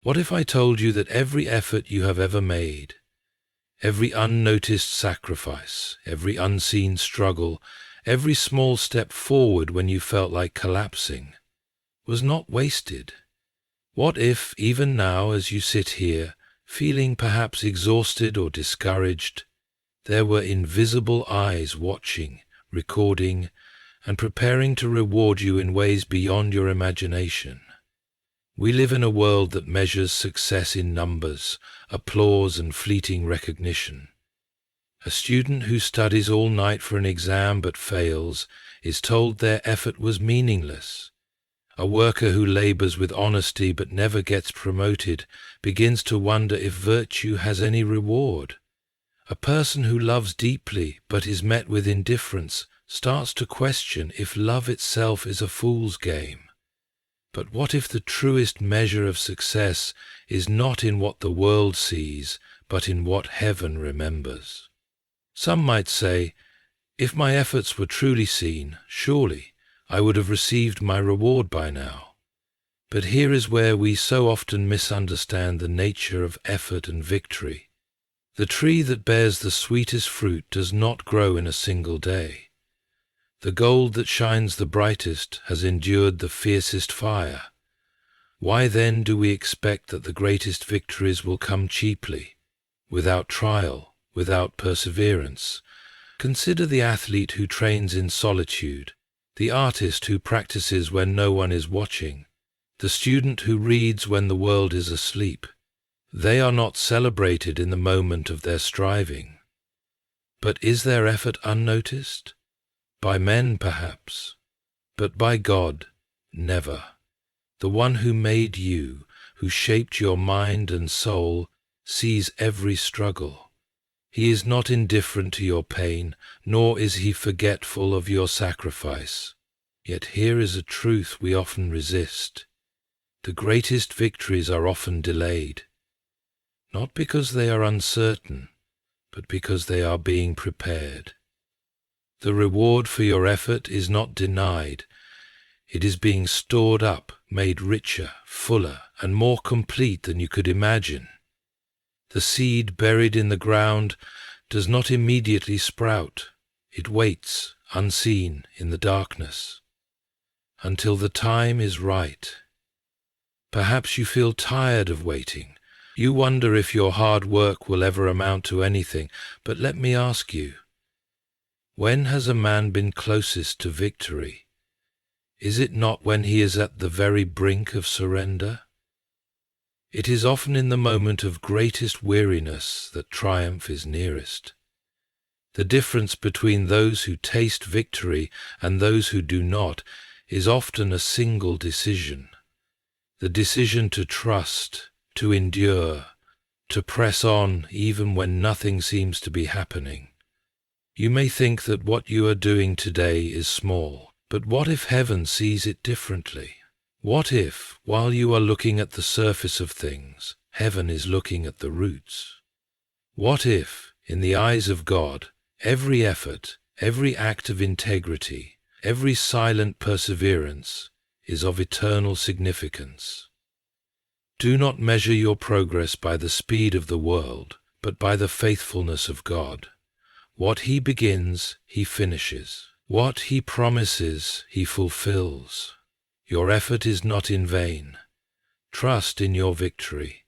What if I told you that every effort you have ever made, every unnoticed sacrifice, every unseen struggle, every small step forward when you felt like collapsing, was not wasted? What if, even now as you sit here, feeling perhaps exhausted or discouraged, there were invisible eyes watching, recording, and preparing to reward you in ways beyond your imagination? We live in a world that measures success in numbers, applause, and fleeting recognition. A student who studies all night for an exam but fails is told their effort was meaningless. A worker who labors with honesty but never gets promoted begins to wonder if virtue has any reward. A person who loves deeply but is met with indifference starts to question if love itself is a fool's game. But what if the truest measure of success is not in what the world sees, but in what heaven remembers? Some might say, if my efforts were truly seen, surely I would have received my reward by now. But here is where we so often misunderstand the nature of effort and victory. The tree that bears the sweetest fruit does not grow in a single day. The gold that shines the brightest has endured the fiercest fire. Why then do we expect that the greatest victories will come cheaply, without trial, without perseverance? Consider the athlete who trains in solitude, the artist who practices when no one is watching, the student who reads when the world is asleep. They are not celebrated in the moment of their striving. But is their effort unnoticed? By men, perhaps, but by God, never. The one who made you, who shaped your mind and soul, sees every struggle. He is not indifferent to your pain, nor is he forgetful of your sacrifice. Yet here is a truth we often resist. The greatest victories are often delayed, not because they are uncertain, but because they are being prepared. The reward for your effort is not denied. It is being stored up, made richer, fuller, and more complete than you could imagine. The seed buried in the ground does not immediately sprout. It waits, unseen, in the darkness, until the time is right. Perhaps you feel tired of waiting. You wonder if your hard work will ever amount to anything, but let me ask you, when has a man been closest to victory? Is it not when he is at the very brink of surrender? It is often in the moment of greatest weariness that triumph is nearest. The difference between those who taste victory and those who do not is often a single decision. The decision to trust, to endure, to press on even when nothing seems to be happening. You may think that what you are doing today is small, but what if heaven sees it differently? What if, while you are looking at the surface of things, heaven is looking at the roots? What if, in the eyes of God, every effort, every act of integrity, every silent perseverance is of eternal significance? Do not measure your progress by the speed of the world, but by the faithfulness of God. What he begins, he finishes. What he promises, he fulfills. Your effort is not in vain. Trust in your victory,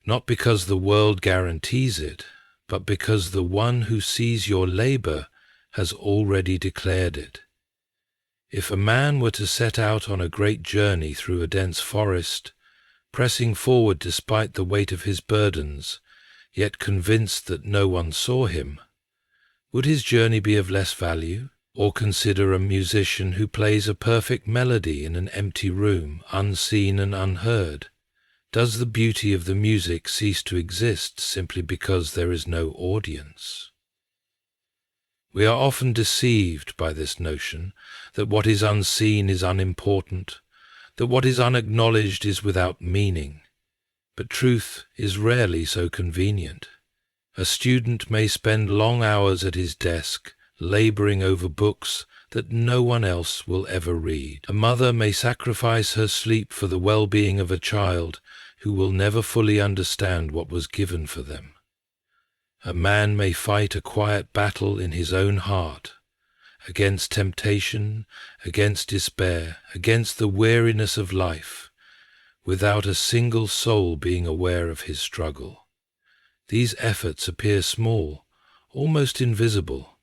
not because the world guarantees it, but because the one who sees your labor has already declared it. If a man were to set out on a great journey through a dense forest, pressing forward despite the weight of his burdens, yet convinced that no one saw him, would his journey be of less value? Or consider a musician who plays a perfect melody in an empty room, unseen and unheard. Does the beauty of the music cease to exist simply because there is no audience? We are often deceived by this notion that what is unseen is unimportant, that what is unacknowledged is without meaning. But truth is rarely so convenient. A student may spend long hours at his desk, laboring over books that no one else will ever read. A mother may sacrifice her sleep for the well-being of a child who will never fully understand what was given for them. A man may fight a quiet battle in his own heart, against temptation, against despair, against the weariness of life, without a single soul being aware of his struggle. These efforts appear small, almost invisible,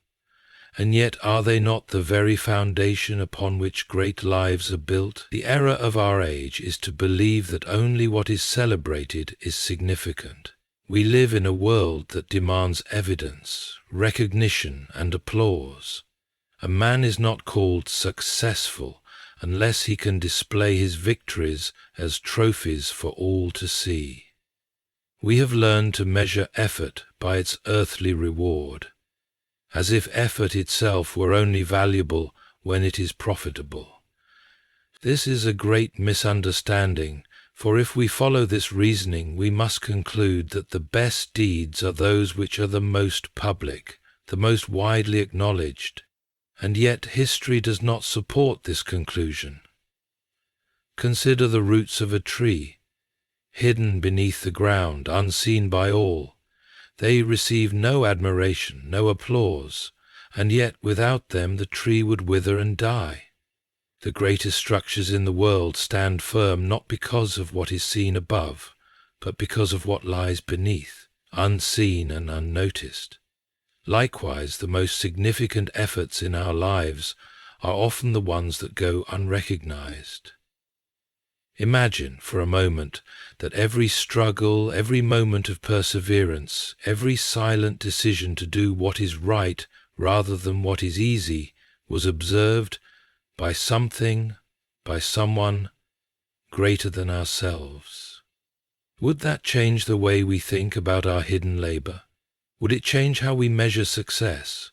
and yet are they not the very foundation upon which great lives are built? The error of our age is to believe that only what is celebrated is significant. We live in a world that demands evidence, recognition, and applause. A man is not called successful unless he can display his victories as trophies for all to see. We have learned to measure effort by its earthly reward, as if effort itself were only valuable when it is profitable. This is a great misunderstanding, for if we follow this reasoning, we must conclude that the best deeds are those which are the most public, the most widely acknowledged, and yet history does not support this conclusion. Consider the roots of a tree, hidden beneath the ground, unseen by all. They receive no admiration, no applause, and yet without them the tree would wither and die. The greatest structures in the world stand firm not because of what is seen above, but because of what lies beneath, unseen and unnoticed. Likewise, the most significant efforts in our lives are often the ones that go unrecognized. Imagine for a moment that every struggle, every moment of perseverance, every silent decision to do what is right rather than what is easy was observed by something, by someone greater than ourselves. Would that change the way we think about our hidden labor? Would it change how we measure success?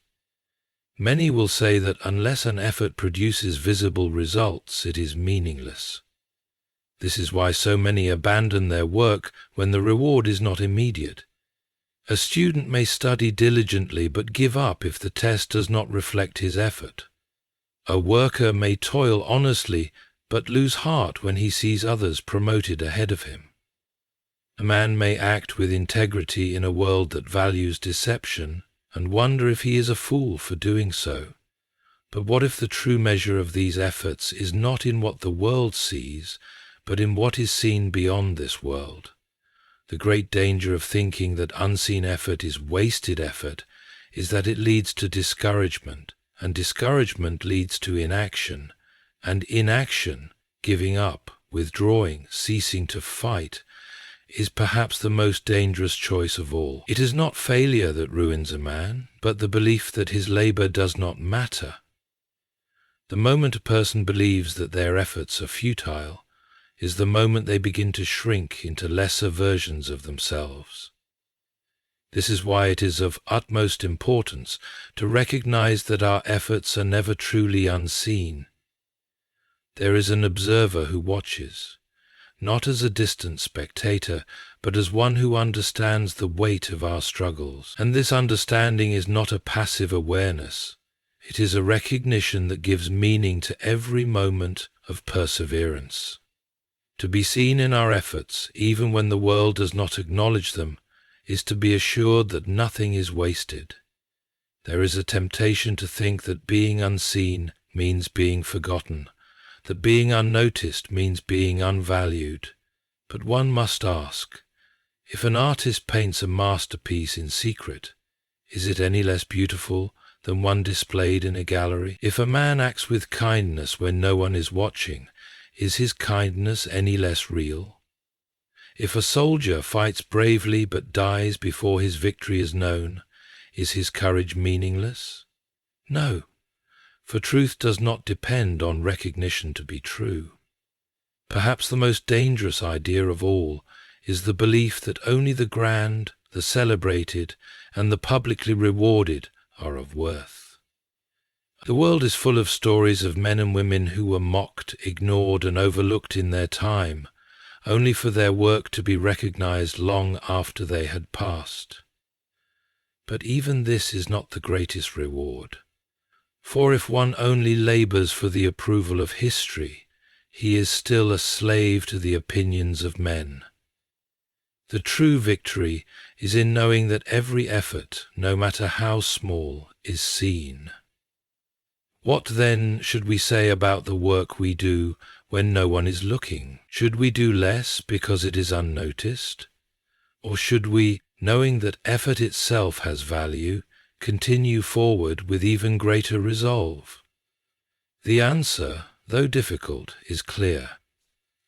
Many will say that unless an effort produces visible results, it is meaningless. This is why so many abandon their work when the reward is not immediate. A student may study diligently but give up if the test does not reflect his effort. A worker may toil honestly but lose heart when he sees others promoted ahead of him. A man may act with integrity in a world that values deception and wonder if he is a fool for doing so. But what if the true measure of these efforts is not in what the world sees, but in what is seen beyond this world? The great danger of thinking that unseen effort is wasted effort is that it leads to discouragement, and discouragement leads to inaction, and inaction, giving up, withdrawing, ceasing to fight, is perhaps the most dangerous choice of all. It is not failure that ruins a man, but the belief that his labor does not matter. The moment a person believes that their efforts are futile is the moment they begin to shrink into lesser versions of themselves. This is why it is of utmost importance to recognize that our efforts are never truly unseen. There is an observer who watches, not as a distant spectator, but as one who understands the weight of our struggles. And this understanding is not a passive awareness. It is a recognition that gives meaning to every moment of perseverance. To be seen in our efforts, even when the world does not acknowledge them, is to be assured that nothing is wasted. There is a temptation to think that being unseen means being forgotten, that being unnoticed means being unvalued. But one must ask, if an artist paints a masterpiece in secret, is it any less beautiful than one displayed in a gallery? If a man acts with kindness when no one is watching, is his kindness any less real? If a soldier fights bravely but dies before his victory is known, is his courage meaningless? No, for truth does not depend on recognition to be true. Perhaps the most dangerous idea of all is the belief that only the grand, the celebrated, and the publicly rewarded are of worth. The world is full of stories of men and women who were mocked, ignored, and overlooked in their time, only for their work to be recognized long after they had passed. But even this is not the greatest reward. For if one only labors for the approval of history, he is still a slave to the opinions of men. The true victory is in knowing that every effort, no matter how small, is seen. What then should we say about the work we do when no one is looking? Should we do less because it is unnoticed? Or should we, knowing that effort itself has value, continue forward with even greater resolve? The answer, though difficult, is clear.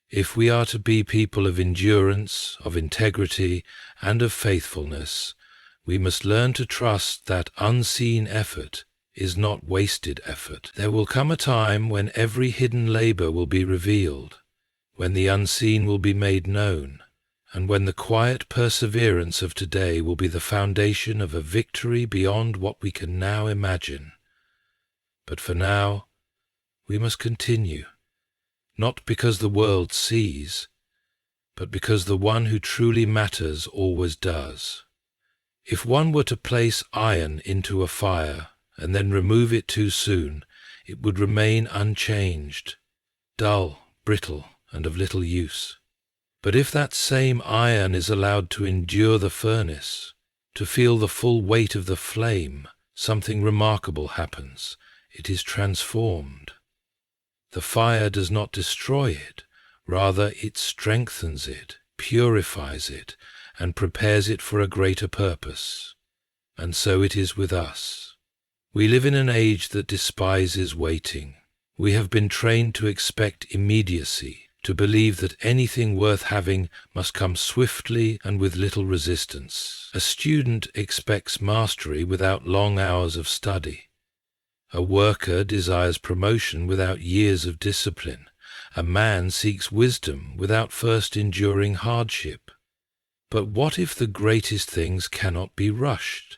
If we are to be people of endurance, of integrity, and of faithfulness, we must learn to trust that unseen effort is not wasted effort. There will come a time when every hidden labor will be revealed, when the unseen will be made known, and when the quiet perseverance of today will be the foundation of a victory beyond what we can now imagine. But for now, we must continue, not because the world sees, but because the one who truly matters always does. If one were to place iron into a fire and then remove it too soon, it would remain unchanged, dull, brittle, and of little use. But if that same iron is allowed to endure the furnace, to feel the full weight of the flame, something remarkable happens. It is transformed. The fire does not destroy it, rather it strengthens it, purifies it, and prepares it for a greater purpose. And so it is with us. We live in an age that despises waiting. We have been trained to expect immediacy, to believe that anything worth having must come swiftly and with little resistance. A student expects mastery without long hours of study. A worker desires promotion without years of discipline. A man seeks wisdom without first enduring hardship. But what if the greatest things cannot be rushed?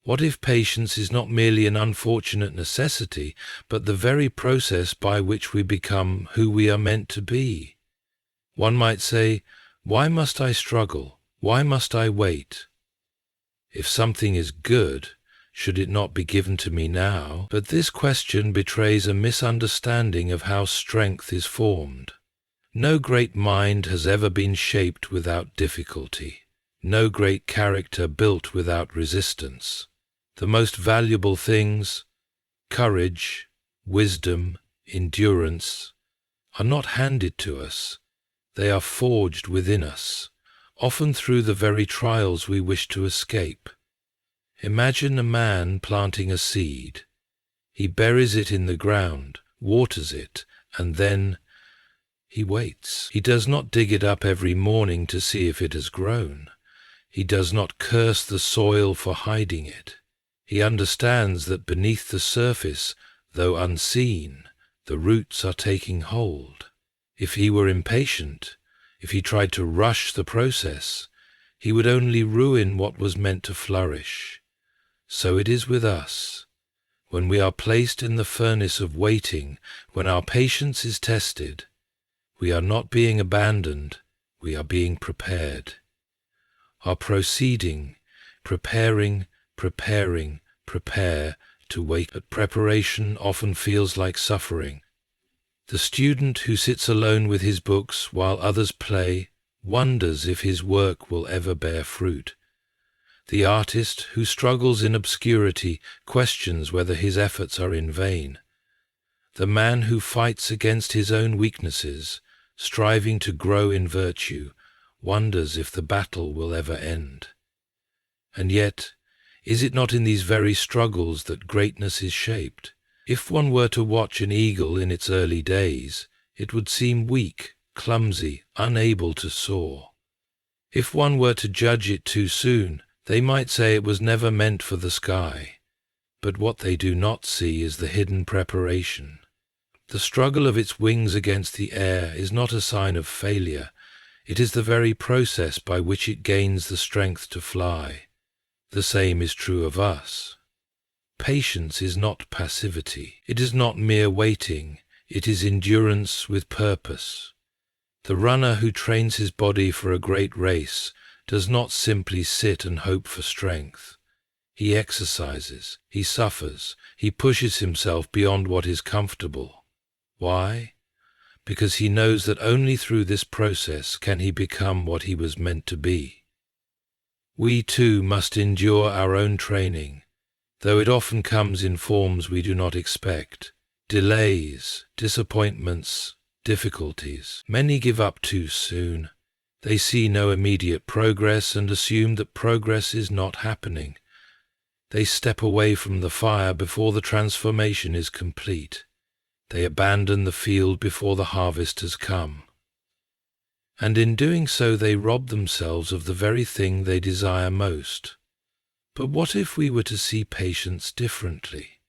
What if patience is not merely an unfortunate necessity, but the very process by which we become who we are meant to be? One might say, why must I struggle? Why must I wait? If something is good, should it not be given to me now? But this question betrays a misunderstanding of how strength is formed. No great mind has ever been shaped without difficulty. No great character built without resistance. The most valuable things, courage, wisdom, endurance, are not handed to us. They are forged within us, often through the very trials we wish to escape. Imagine a man planting a seed. He buries it in the ground, waters it, and then he waits. He does not dig it up every morning to see if it has grown. He does not curse the soil for hiding it. He understands that beneath the surface, though unseen, the roots are taking hold. If he were impatient, if he tried to rush the process, he would only ruin what was meant to flourish. So it is with us. When we are placed in the furnace of waiting, when our patience is tested, we are not being abandoned, we are being prepared. Our proceeding, prepare to wait, but preparation often feels like suffering. The student who sits alone with his books while others play wonders if his work will ever bear fruit. The artist who struggles in obscurity questions whether his efforts are in vain. The man who fights against his own weaknesses, striving to grow in virtue, wonders if the battle will ever end. And yet, is it not in these very struggles that greatness is shaped? If one were to watch an eagle in its early days, it would seem weak, clumsy, unable to soar. If one were to judge it too soon, they might say it was never meant for the sky. But what they do not see is the hidden preparation. The struggle of its wings against the air is not a sign of failure. It is the very process by which it gains the strength to fly. The same is true of us. Patience is not passivity. It is not mere waiting. It is endurance with purpose. The runner who trains his body for a great race does not simply sit and hope for strength. He exercises, he suffers, he pushes himself beyond what is comfortable. Why? because he knows that only through this process can he become what he was meant to be. We too must endure our own training, though it often comes in forms we do not expect. Delays, disappointments, difficulties. Many give up too soon. They see no immediate progress and assume that progress is not happening. They step away from the fire before the transformation is complete. They abandon the field before the harvest has come. And in doing so they rob themselves of the very thing they desire most. But what if we were to see patience differently?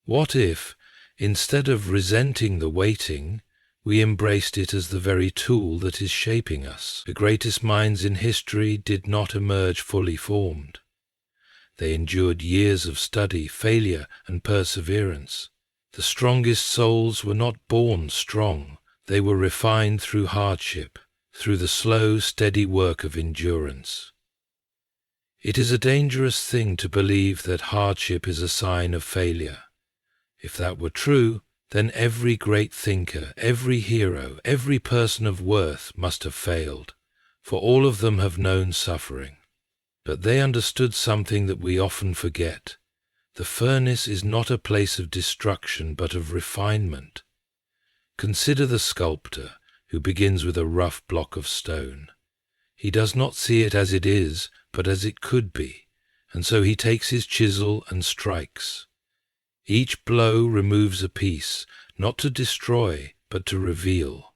What if, instead of resenting the waiting, we embraced it as the very tool that is shaping us? The greatest minds in history did not emerge fully formed. They endured years of study, failure, and perseverance. The strongest souls were not born strong. They were refined through hardship, through the slow, steady work of endurance. It is a dangerous thing to believe that hardship is a sign of failure. If that were true, then every great thinker, every hero, every person of worth must have failed, for all of them have known suffering. But they understood something that we often forget. The furnace is not a place of destruction, but of refinement. Consider the sculptor who begins with a rough block of stone. He does not see it as it is, but as it could be, and so he takes his chisel and strikes. Each blow removes a piece, not to destroy, but to reveal.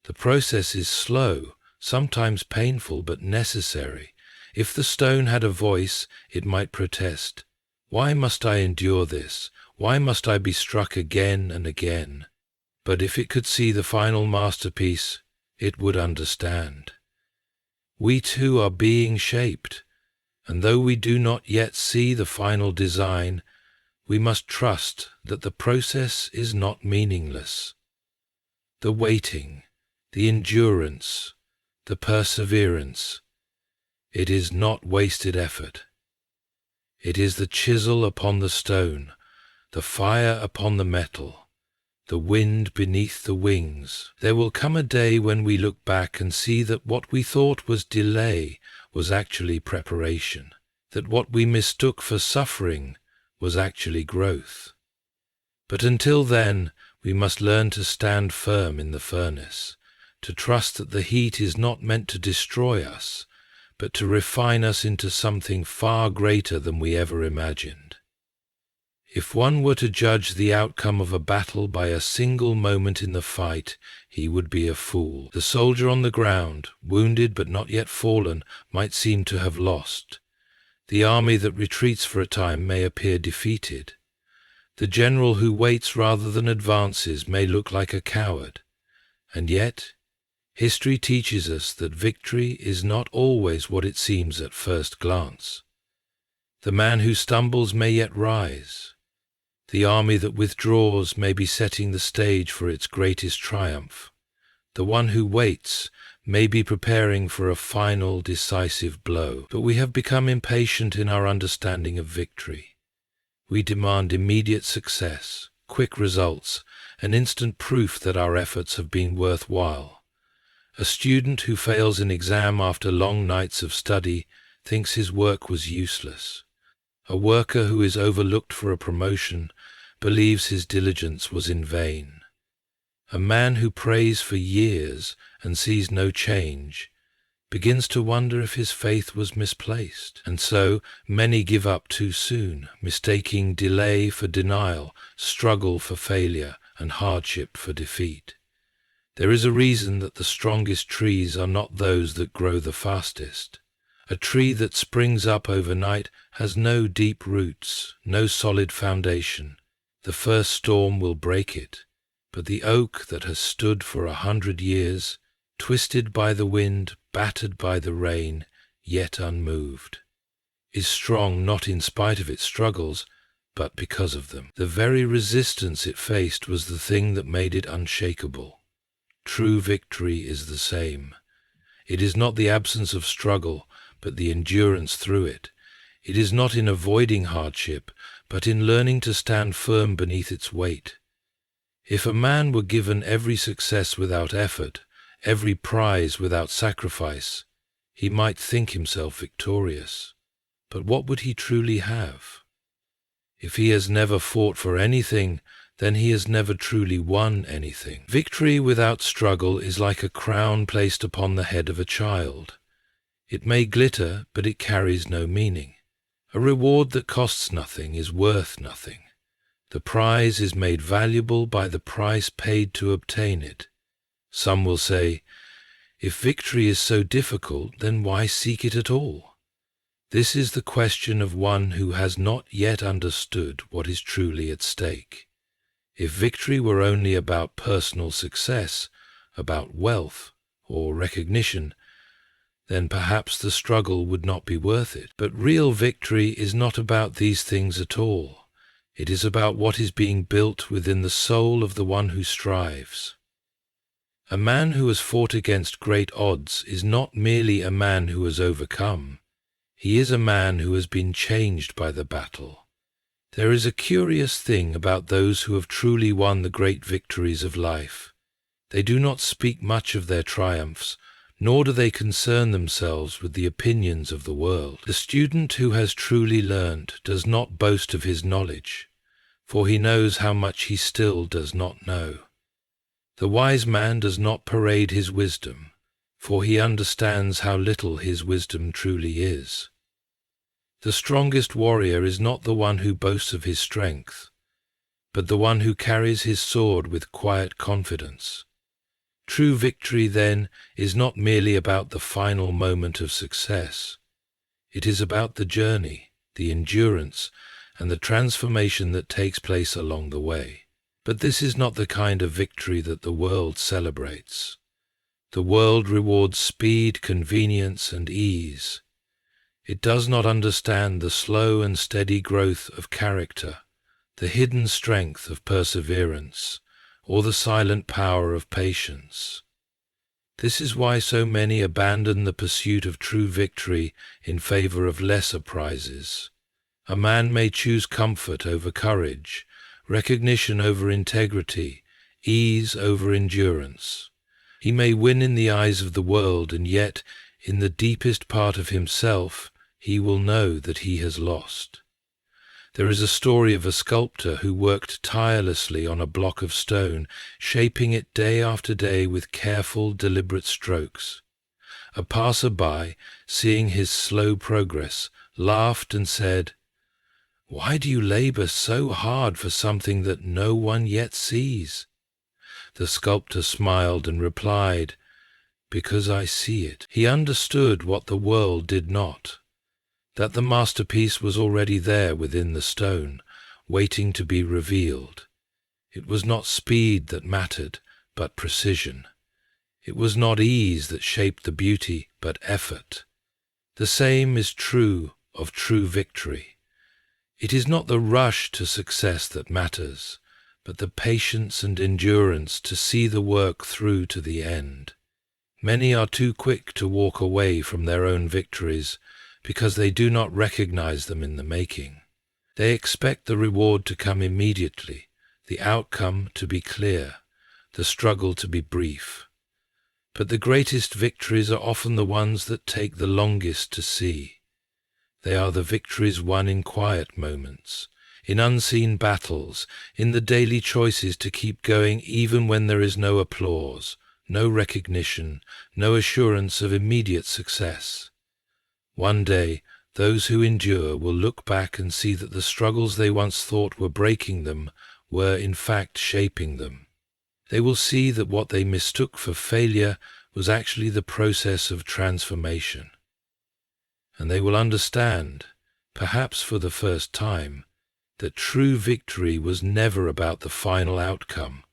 The process is slow, sometimes painful, but necessary. If the stone had a voice, it might protest. Why must I endure this? Why must I be struck again and again? But if it could see the final masterpiece, it would understand. We too are being shaped, and though we do not yet see the final design, we must trust that the process is not meaningless. The waiting, the endurance, the perseverance, it is not wasted effort. It is the chisel upon the stone, the fire upon the metal, the wind beneath the wings. There will come a day when we look back and see that what we thought was delay was actually preparation, that what we mistook for suffering was actually growth. But until then, we must learn to stand firm in the furnace, to trust that the heat is not meant to destroy us, but to refine us into something far greater than we ever imagined. If one were to judge the outcome of a battle by a single moment in the fight, he would be a fool. The soldier on the ground, wounded but not yet fallen, might seem to have lost. The army that retreats for a time may appear defeated. The general who waits rather than advances may look like a coward. And yet, history teaches us that victory is not always what it seems at first glance. The man who stumbles may yet rise. The army that withdraws may be setting the stage for its greatest triumph. The one who waits may be preparing for a final, decisive blow. But we have become impatient in our understanding of victory. We demand immediate success, quick results, and instant proof that our efforts have been worthwhile. A student who fails an exam after long nights of study thinks his work was useless. A worker who is overlooked for a promotion believes his diligence was in vain. A man who prays for years and sees no change begins to wonder if his faith was misplaced. And so many give up too soon, mistaking delay for denial, struggle for failure, and hardship for defeat. There is a reason that the strongest trees are not those that grow the fastest. A tree that springs up overnight has no deep roots, no solid foundation. The first storm will break it, but the oak that has stood for 100 years, twisted by the wind, battered by the rain, yet unmoved, is strong not in spite of its struggles, but because of them. The very resistance it faced was the thing that made it unshakable. True victory is the same. It is not the absence of struggle, but the endurance through it. It is not in avoiding hardship, but in learning to stand firm beneath its weight. If a man were given every success without effort, every prize without sacrifice, he might think himself victorious. But what would he truly have? If he has never fought for anything, then he has never truly won anything. Victory without struggle is like a crown placed upon the head of a child. It may glitter, but it carries no meaning. A reward that costs nothing is worth nothing. The prize is made valuable by the price paid to obtain it. Some will say, if victory is so difficult, then why seek it at all? This is the question of one who has not yet understood what is truly at stake. If victory were only about personal success, about wealth or recognition, then perhaps the struggle would not be worth it. But real victory is not about these things at all. It is about what is being built within the soul of the one who strives. A man who has fought against great odds is not merely a man who has overcome. He is a man who has been changed by the battle. There is a curious thing about those who have truly won the great victories of life. They do not speak much of their triumphs, nor do they concern themselves with the opinions of the world. The student who has truly learned does not boast of his knowledge, for he knows how much he still does not know. The wise man does not parade his wisdom, for he understands how little his wisdom truly is. The strongest warrior is not the one who boasts of his strength, but the one who carries his sword with quiet confidence. True victory, then, is not merely about the final moment of success. It is about the journey, the endurance, and the transformation that takes place along the way. But this is not the kind of victory that the world celebrates. The world rewards speed, convenience, and ease. It does not understand the slow and steady growth of character, the hidden strength of perseverance, or the silent power of patience. This is why so many abandon the pursuit of true victory in favor of lesser prizes. A man may choose comfort over courage, recognition over integrity, ease over endurance. He may win in the eyes of the world, and yet, in the deepest part of himself, he will know that he has lost. There is a story of a sculptor who worked tirelessly on a block of stone, shaping it day after day with careful, deliberate strokes. A passer-by, seeing his slow progress, laughed and said, "Why do you labor so hard for something that no one yet sees?" The sculptor smiled and replied, "Because I see it." He understood what the world did not, that the masterpiece was already there within the stone, waiting to be revealed. It was not speed that mattered, but precision. It was not ease that shaped the beauty, but effort. The same is true of true victory. It is not the rush to success that matters, but the patience and endurance to see the work through to the end. Many are too quick to walk away from their own victories, because they do not recognize them in the making. They expect the reward to come immediately, the outcome to be clear, the struggle to be brief. But the greatest victories are often the ones that take the longest to see. They are the victories won in quiet moments, in unseen battles, in the daily choices to keep going even when there is no applause, no recognition, no assurance of immediate success. One day, those who endure will look back and see that the struggles they once thought were breaking them were in fact shaping them. They will see that what they mistook for failure was actually the process of transformation. And they will understand, perhaps for the first time, that true victory was never about the final outcome,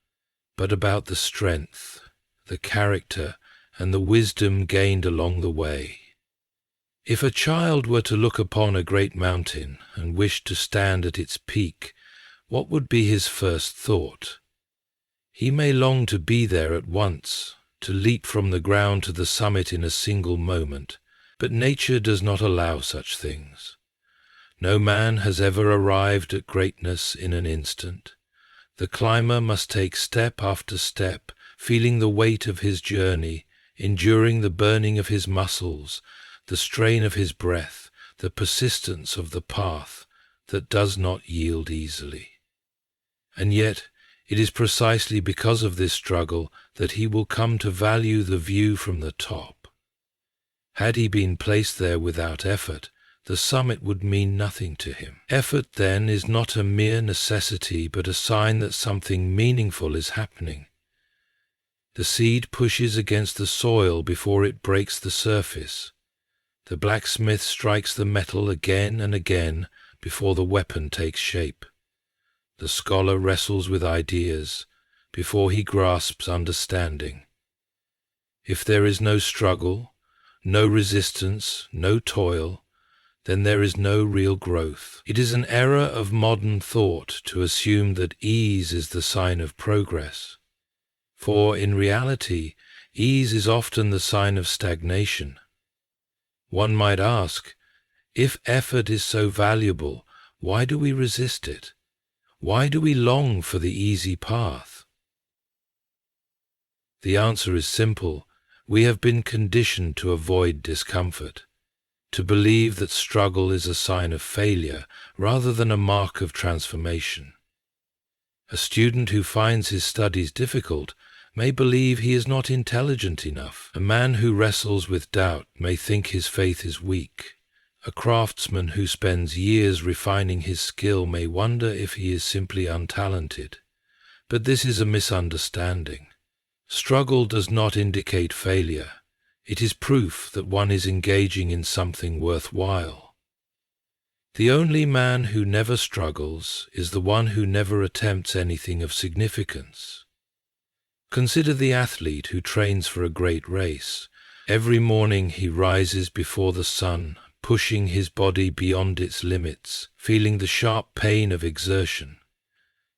but about the strength, the character, and the wisdom gained along the way. If a child were to look upon a great mountain and wish to stand at its peak, what would be his first thought? He may long to be there at once, to leap from the ground to the summit in a single moment, but nature does not allow such things. No man has ever arrived at greatness in an instant. The climber must take step after step, feeling the weight of his journey, enduring the burning of his muscles, the strain of his breath, the persistence of the path that does not yield easily. And yet, it is precisely because of this struggle that he will come to value the view from the top. Had he been placed there without effort, the summit would mean nothing to him. Effort, then, is not a mere necessity, but a sign that something meaningful is happening. The seed pushes against the soil before it breaks the surface. The blacksmith strikes the metal again and again before the weapon takes shape. The scholar wrestles with ideas before he grasps understanding. If there is no struggle, no resistance, no toil, then there is no real growth. It is an error of modern thought to assume that ease is the sign of progress. For in reality, ease is often the sign of stagnation. One might ask, if effort is so valuable, why do we resist it? Why do we long for the easy path? The answer is simple. We have been conditioned to avoid discomfort, to believe that struggle is a sign of failure rather than a mark of transformation. A student who finds his studies difficult may believe he is not intelligent enough. A man who wrestles with doubt may think his faith is weak. A craftsman who spends years refining his skill may wonder if he is simply untalented. But this is a misunderstanding. Struggle does not indicate failure. It is proof that one is engaging in something worthwhile. The only man who never struggles is the one who never attempts anything of significance. Consider the athlete who trains for a great race. Every morning he rises before the sun, pushing his body beyond its limits, feeling the sharp pain of exertion.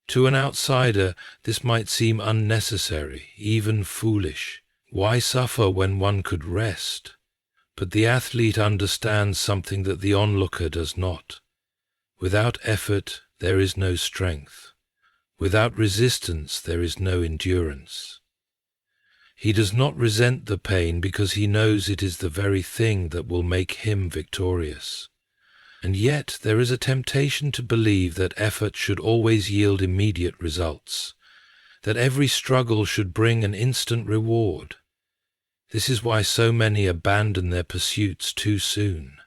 To an outsider, this might seem unnecessary, even foolish. Why suffer when one could rest? But the athlete understands something that the onlooker does not. Without effort, there is no strength. Without resistance, there is no endurance. He does not resent the pain because he knows it is the very thing that will make him victorious. And yet there is a temptation to believe that effort should always yield immediate results, that every struggle should bring an instant reward. This is why so many abandon their pursuits too soon.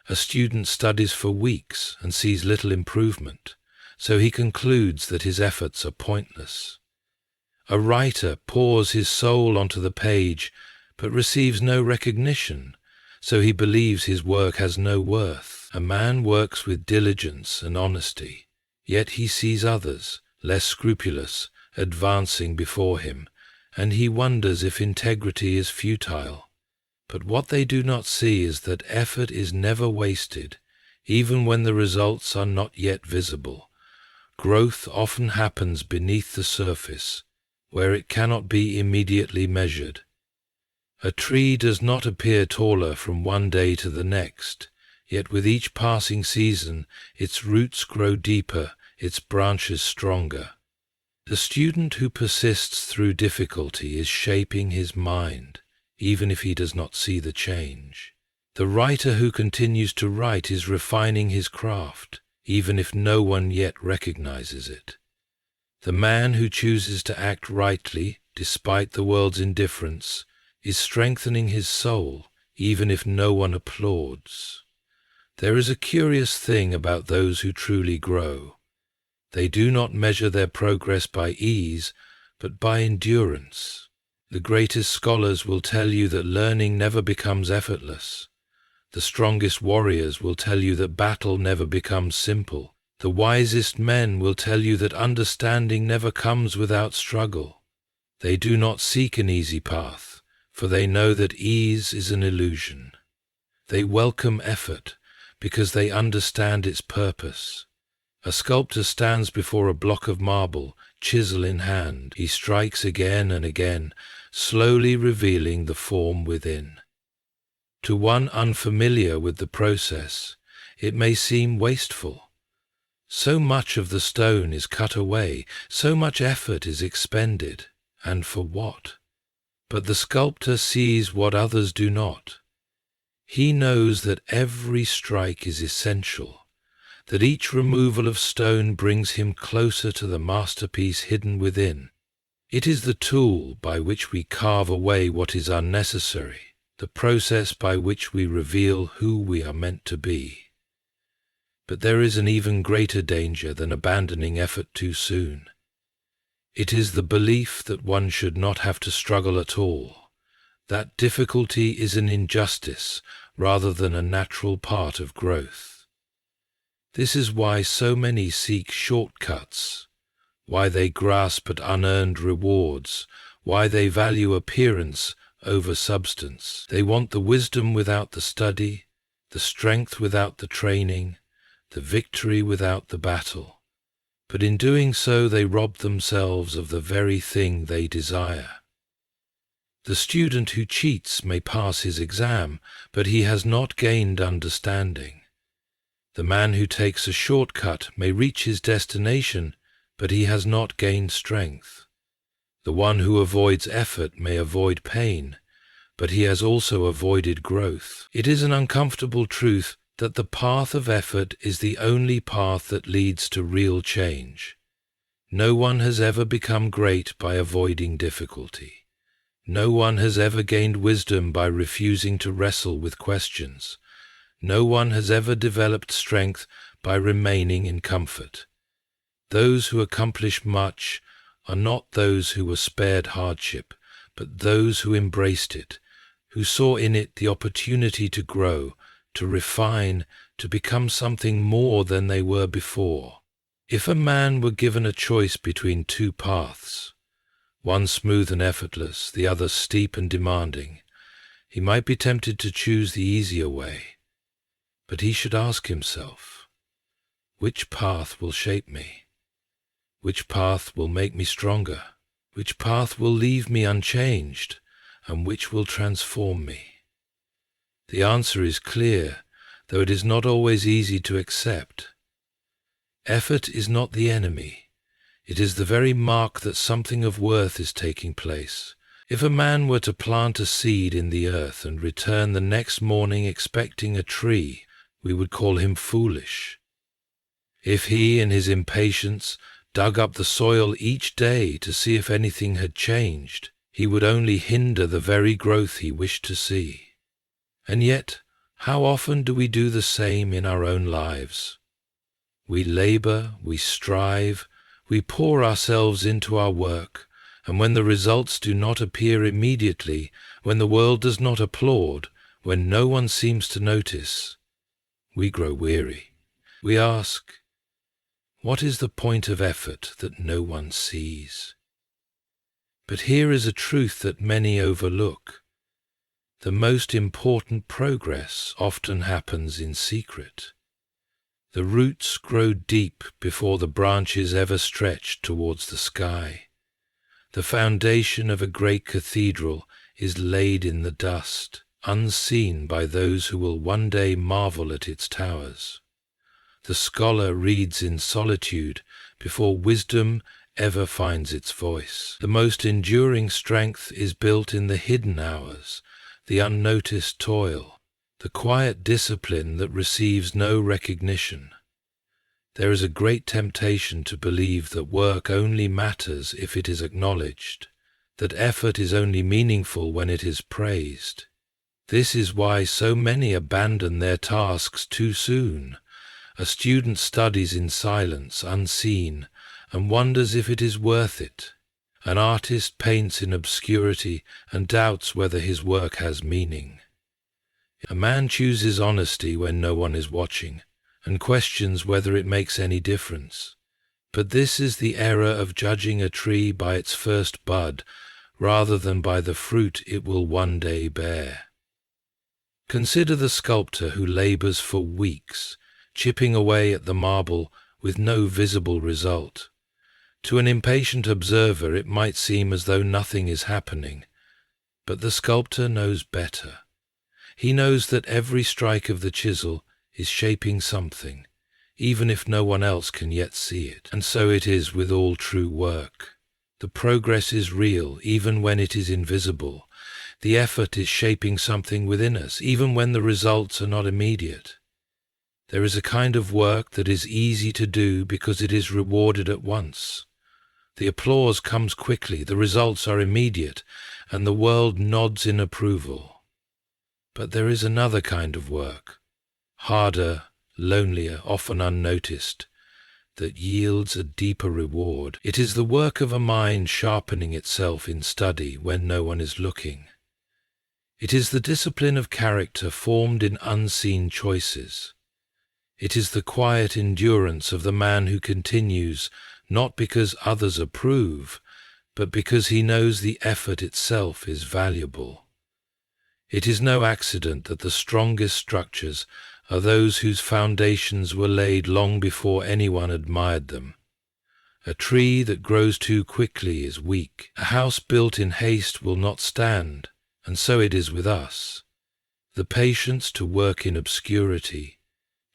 A student studies for weeks and sees little improvement, so he concludes that his efforts are pointless. A writer pours his soul onto the page, but receives no recognition, so he believes his work has no worth. A man works with diligence and honesty, yet he sees others, less scrupulous, advancing before him, and he wonders if integrity is futile. But what they do not see is that effort is never wasted, even when the results are not yet visible. Growth often happens beneath the surface, where it cannot be immediately measured. A tree does not appear taller from one day to the next, yet with each passing season its roots grow deeper, its branches stronger. The student who persists through difficulty is shaping his mind, even if he does not see the change. The writer who continues to write is refining his craft, even if no one yet recognizes it. The man who chooses to act rightly, despite the world's indifference, is strengthening his soul, even if no one applauds. There is a curious thing about those who truly grow. They do not measure their progress by ease, but by endurance. The greatest scholars will tell you that learning never becomes effortless. The strongest warriors will tell you that battle never becomes simple. The wisest men will tell you that understanding never comes without struggle. They do not seek an easy path, for they know that ease is an illusion. They welcome effort because they understand its purpose. A sculptor stands before a block of marble, chisel in hand. He strikes again and again, slowly revealing the form within. To one unfamiliar with the process, it may seem wasteful. So much of the stone is cut away, so much effort is expended, and for what? But the sculptor sees what others do not. He knows that every strike is essential, that each removal of stone brings him closer to the masterpiece hidden within. It is the tool by which we carve away what is unnecessary, the process by which we reveal who we are meant to be. But there is an even greater danger than abandoning effort too soon. It is the belief that one should not have to struggle at all, that difficulty is an injustice rather than a natural part of growth. This is why so many seek shortcuts, why they grasp at unearned rewards, why they value appearance over substance. They want the wisdom without the study, the strength without the training, the victory without the battle. But in doing so they rob themselves of the very thing they desire. The student who cheats may pass his exam, but he has not gained understanding. The man who takes a shortcut may reach his destination, but he has not gained strength. The one who avoids effort may avoid pain, but he has also avoided growth. It is an uncomfortable truth that the path of effort is the only path that leads to real change. No one has ever become great by avoiding difficulty. No one has ever gained wisdom by refusing to wrestle with questions. No one has ever developed strength by remaining in comfort. Those who accomplish much are not those who were spared hardship, but those who embraced it, who saw in it the opportunity to grow, to refine, to become something more than they were before. If a man were given a choice between two paths, one smooth and effortless, the other steep and demanding, he might be tempted to choose the easier way. But he should ask himself, which path will shape me? Which path will make me stronger? Which path will leave me unchanged? And which will transform me? The answer is clear, though it is not always easy to accept. Effort is not the enemy. It is the very mark that something of worth is taking place. If a man were to plant a seed in the earth and return the next morning expecting a tree, we would call him foolish. If he, in his impatience, dug up the soil each day to see if anything had changed, he would only hinder the very growth he wished to see. And yet, how often do we do the same in our own lives? We labor, we strive, we pour ourselves into our work, and when the results do not appear immediately, when the world does not applaud, when no one seems to notice, we grow weary. We ask, what is the point of effort that no one sees? But here is a truth that many overlook. The most important progress often happens in secret. The roots grow deep before the branches ever stretch towards the sky. The foundation of a great cathedral is laid in the dust, unseen by those who will one day marvel at its towers. The scholar reads in solitude before wisdom ever finds its voice. The most enduring strength is built in the hidden hours, the unnoticed toil, the quiet discipline that receives no recognition. There is a great temptation to believe that work only matters if it is acknowledged, that effort is only meaningful when it is praised. This is why so many abandon their tasks too soon. A student studies in silence, unseen, and wonders if it is worth it. An artist paints in obscurity and doubts whether his work has meaning. A man chooses honesty when no one is watching, and questions whether it makes any difference. But this is the error of judging a tree by its first bud, rather than by the fruit it will one day bear. Consider the sculptor who labors for weeks, chipping away at the marble with no visible result. To an impatient observer it might seem as though nothing is happening, but the sculptor knows better. He knows that every strike of the chisel is shaping something, even if no one else can yet see it. And so it is with all true work. The progress is real, even when it is invisible. The effort is shaping something within us, even when the results are not immediate. There is a kind of work that is easy to do because it is rewarded at once. The applause comes quickly, the results are immediate, and the world nods in approval. But there is another kind of work, harder, lonelier, often unnoticed, that yields a deeper reward. It is the work of a mind sharpening itself in study when no one is looking. It is the discipline of character formed in unseen choices. It is the quiet endurance of the man who continues, not because others approve, but because he knows the effort itself is valuable. It is no accident that the strongest structures are those whose foundations were laid long before anyone admired them. A tree that grows too quickly is weak. A house built in haste will not stand, and so it is with us. The patience to work in obscurity,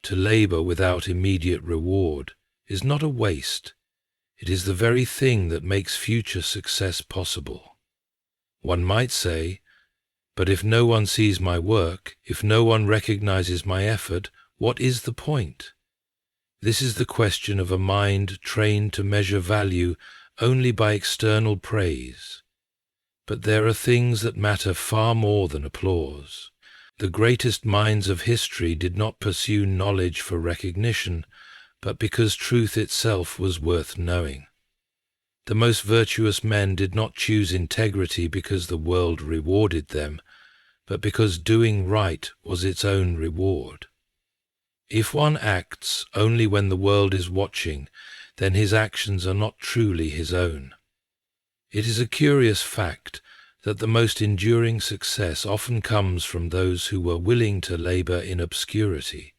to labor without immediate reward, is not a waste. It is the very thing that makes future success possible. One might say, but if no one sees my work, if no one recognizes my effort, what is the point? This is the question of a mind trained to measure value only by external praise. But there are things that matter far more than applause. The greatest minds of history did not pursue knowledge for recognition, but because truth itself was worth knowing. The most virtuous men did not choose integrity because the world rewarded them, but because doing right was its own reward. If one acts only when the world is watching, then his actions are not truly his own. It is a curious fact that the most enduring success often comes from those who were willing to labor in obscurity.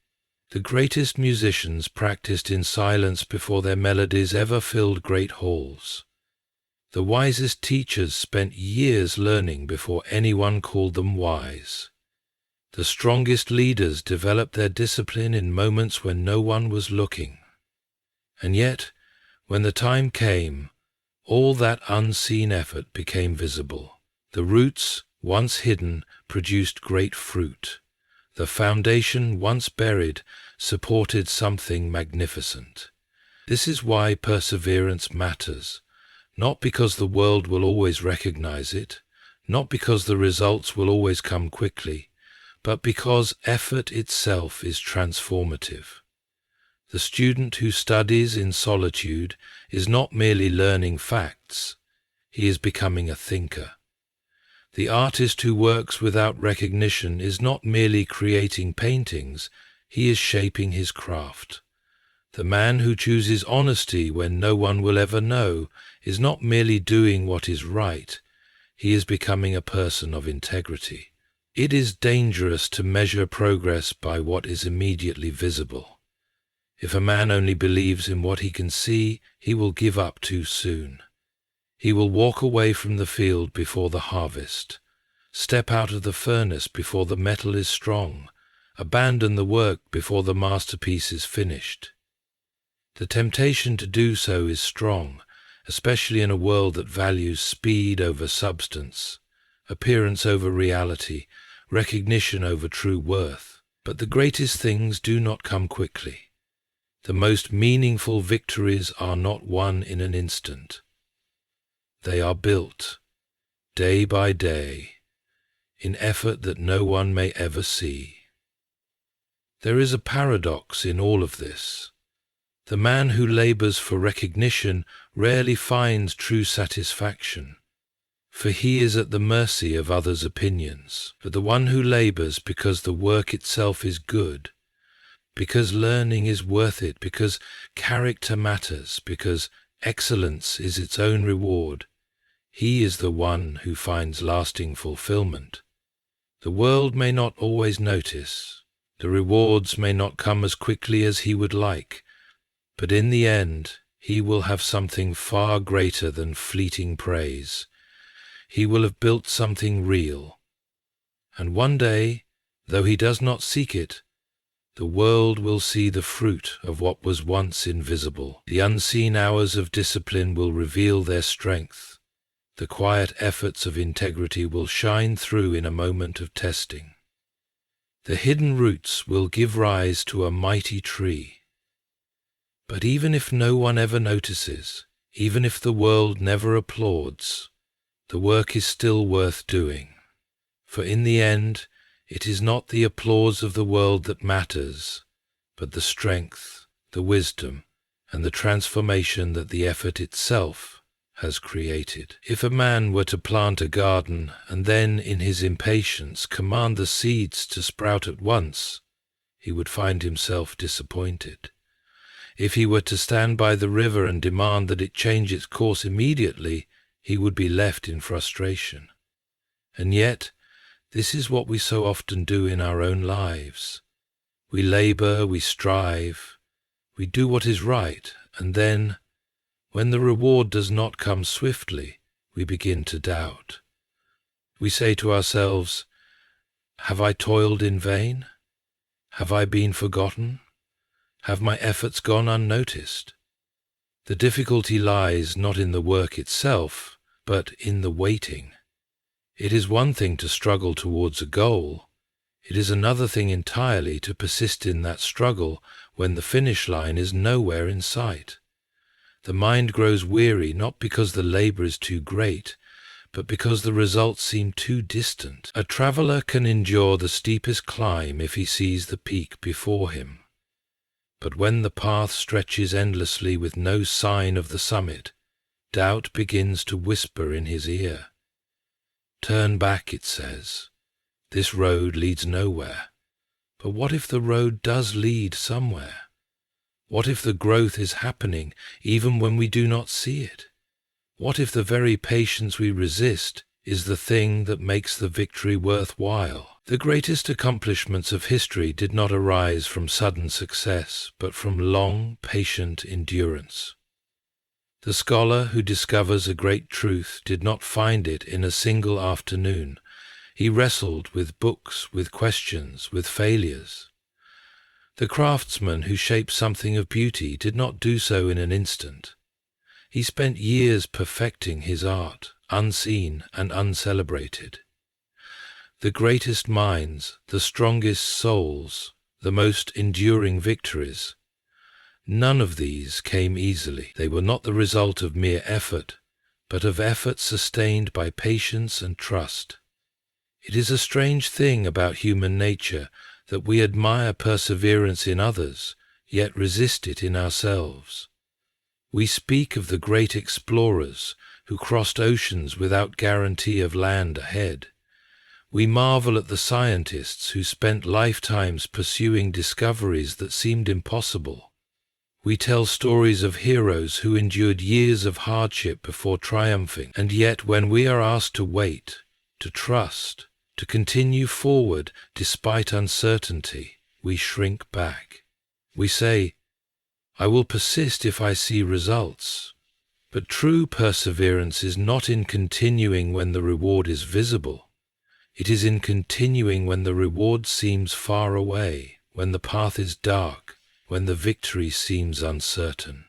The greatest musicians practiced in silence before their melodies ever filled great halls. The wisest teachers spent years learning before anyone called them wise. The strongest leaders developed their discipline in moments when no one was looking. And yet, when the time came, all that unseen effort became visible. The roots, once hidden, produced great fruit. The foundation, once buried, supported something magnificent. This is why perseverance matters, not because the world will always recognize it, not because the results will always come quickly, but because effort itself is transformative. The student who studies in solitude is not merely learning facts, he is becoming a thinker. The artist who works without recognition is not merely creating paintings, he is shaping his craft. The man who chooses honesty when no one will ever know is not merely doing what is right, he is becoming a person of integrity. It is dangerous to measure progress by what is immediately visible. If a man only believes in what he can see, he will give up too soon. He will walk away from the field before the harvest, step out of the furnace before the metal is strong, abandon the work before the masterpiece is finished. The temptation to do so is strong, especially in a world that values speed over substance, appearance over reality, recognition over true worth. But the greatest things do not come quickly. The most meaningful victories are not won in an instant. They are built, day by day, in effort that no one may ever see. There is a paradox in all of this. The man who labors for recognition rarely finds true satisfaction, for he is at the mercy of others' opinions. But the one who labors because the work itself is good, because learning is worth it, because character matters, because excellence is its own reward, he is the one who finds lasting fulfillment. The world may not always notice, the rewards may not come as quickly as he would like, but in the end, he will have something far greater than fleeting praise. He will have built something real. And one day, though he does not seek it, the world will see the fruit of what was once invisible. The unseen hours of discipline will reveal their strength. The quiet efforts of integrity will shine through in a moment of testing. The hidden roots will give rise to a mighty tree. But even if no one ever notices, even if the world never applauds, the work is still worth doing. For in the end, it is not the applause of the world that matters, but the strength, the wisdom, and the transformation that the effort itself has created. If a man were to plant a garden and then, in his impatience, command the seeds to sprout at once, he would find himself disappointed. If he were to stand by the river and demand that it change its course immediately, he would be left in frustration. And yet, this is what we so often do in our own lives. We labor, we strive, we do what is right, and then, when the reward does not come swiftly, we begin to doubt. We say to ourselves, "Have I toiled in vain? Have I been forgotten? Have my efforts gone unnoticed?" The difficulty lies not in the work itself, but in the waiting. It is one thing to struggle towards a goal. It is another thing entirely to persist in that struggle when the finish line is nowhere in sight. The mind grows weary not because the labor is too great, but because the results seem too distant. A traveler can endure the steepest climb if he sees the peak before him. But when the path stretches endlessly with no sign of the summit, doubt begins to whisper in his ear. "Turn back," it says. "This road leads nowhere." But what if the road does lead somewhere? What if the growth is happening even when we do not see it? What if the very patience we resist is the thing that makes the victory worthwhile? The greatest accomplishments of history did not arise from sudden success, but from long, patient endurance. The scholar who discovers a great truth did not find it in a single afternoon. He wrestled with books, with questions, with failures. The craftsman who shaped something of beauty did not do so in an instant. He spent years perfecting his art, unseen and uncelebrated. The greatest minds, the strongest souls, the most enduring victories, none of these came easily. They were not the result of mere effort, but of effort sustained by patience and trust. It is a strange thing about human nature that we admire perseverance in others, yet resist it in ourselves. We speak of the great explorers who crossed oceans without guarantee of land ahead. We marvel at the scientists who spent lifetimes pursuing discoveries that seemed impossible. We tell stories of heroes who endured years of hardship before triumphing, and yet when we are asked to wait, to trust, to continue forward despite uncertainty, we shrink back. We say, "I will persist if I see results." But true perseverance is not in continuing when the reward is visible. It is in continuing when the reward seems far away, when the path is dark, when the victory seems uncertain.